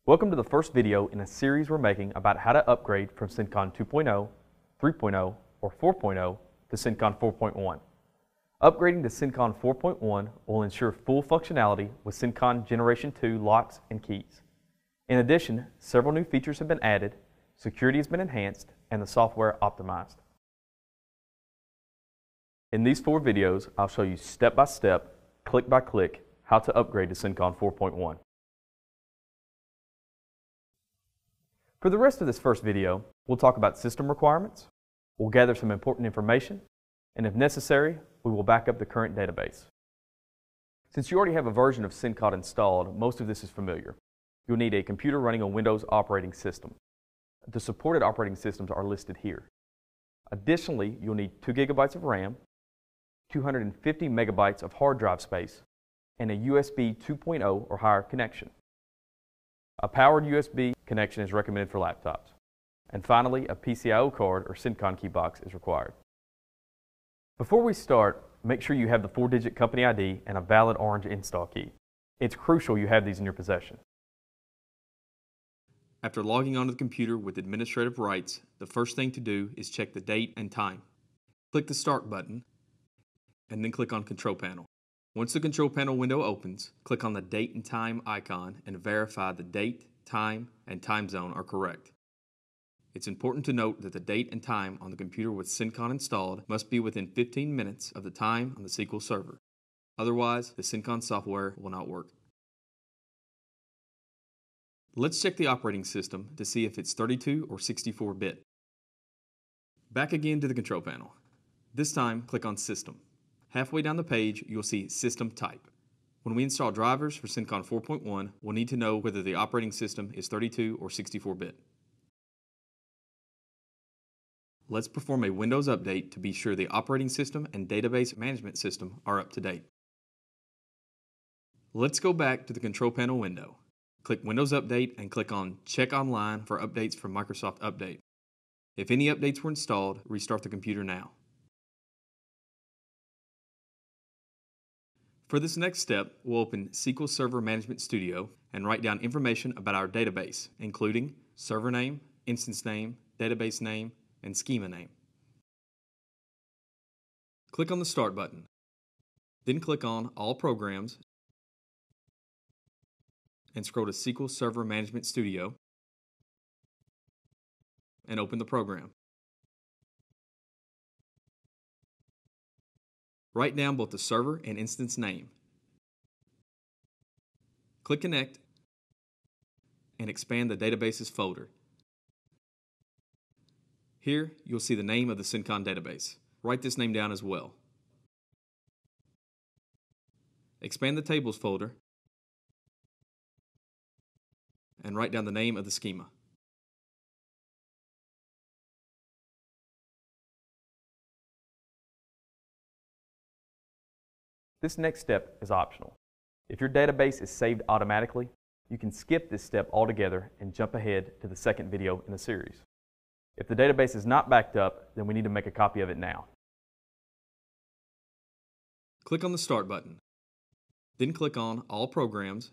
Welcome to the first video in a series we're making about how to upgrade from Cencon 2.0, 3.0, or 4.0 to Cencon 4.1. Upgrading to Cencon 4.1 will ensure full functionality with Cencon Generation 2 locks and keys. In addition, several new features have been added, security has been enhanced, and the software optimized. In these 4 videos, I'll show you step by step, click by click, how to upgrade to Cencon 4.1. For the rest of this first video, we'll talk about system requirements, we'll gather some important information, and if necessary, we will back up the current database. Since you already have a version of Cencon installed, most of this is familiar. You'll need a computer running a Windows operating system. The supported operating systems are listed here. Additionally, you'll need 2 GB of RAM, 250 megabytes of hard drive space, and a USB 2.0 or higher connection. A powered USB connection is recommended for laptops. And finally, a PCIe card or Cencon key box is required. Before we start, make sure you have the 4-digit company ID and a valid orange install key. It's crucial you have these in your possession. After logging onto the computer with administrative rights, the first thing to do is check the date and time. Click the Start button, and then click on Control Panel. Once the Control Panel window opens, click on the Date and Time icon and verify the date, time, and time zone are correct. It's important to note that the date and time on the computer with Cencon installed must be within 15 minutes of the time on the SQL server. Otherwise, the Cencon software will not work. Let's check the operating system to see if it's 32 or 64-bit. Back again to the Control Panel. This time, click on System. Halfway down the page, you'll see System Type. When we install drivers for Cencon 4.1, we'll need to know whether the operating system is 32 or 64-bit. Let's perform a Windows update to be sure the operating system and database management system are up to date. Let's go back to the Control Panel window. Click Windows Update and click on Check Online for updates from Microsoft Update. If any updates were installed, restart the computer now. For this next step, we'll open SQL Server Management Studio and write down information about our database, including server name, instance name, database name, and schema name. Click on the Start button. Then click on All Programs and scroll to SQL Server Management Studio and open the program. Write down both the server and instance name. Click Connect and expand the Databases folder. Here, you'll see the name of the Cencon database. Write this name down as well. Expand the Tables folder and write down the name of the schema. This next step is optional. If your database is saved automatically, you can skip this step altogether and jump ahead to the second video in the series. If the database is not backed up, then we need to make a copy of it now. Click on the Start button. Then click on All Programs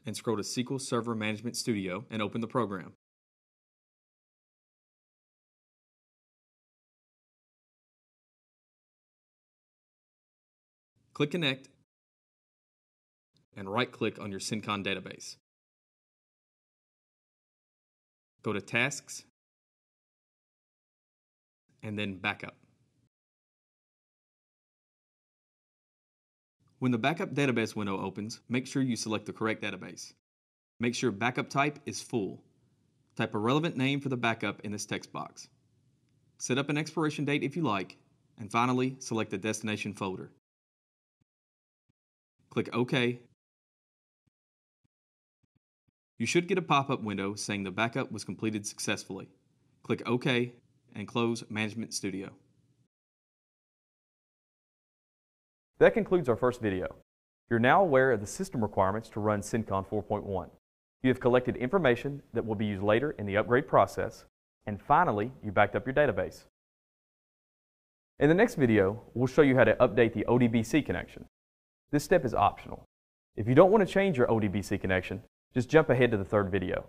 and scroll to SQL Server Management Studio and open the program. Click Connect and right-click on your Cencon database. Go to Tasks and then Backup. When the Backup Database window opens, make sure you select the correct database. Make sure Backup Type is full. Type a relevant name for the backup in this text box. Set up an expiration date if you like, and finally, select the destination folder. Click OK. You should get a pop-up window saying the backup was completed successfully. Click OK and close Management Studio. That concludes our first video. You're now aware of the system requirements to run Cencon 4.1. You have collected information that will be used later in the upgrade process, and finally, you backed up your database. In the next video, we'll show you how to update the ODBC connection. This step is optional. If you don't want to change your ODBC connection, just jump ahead to the third video.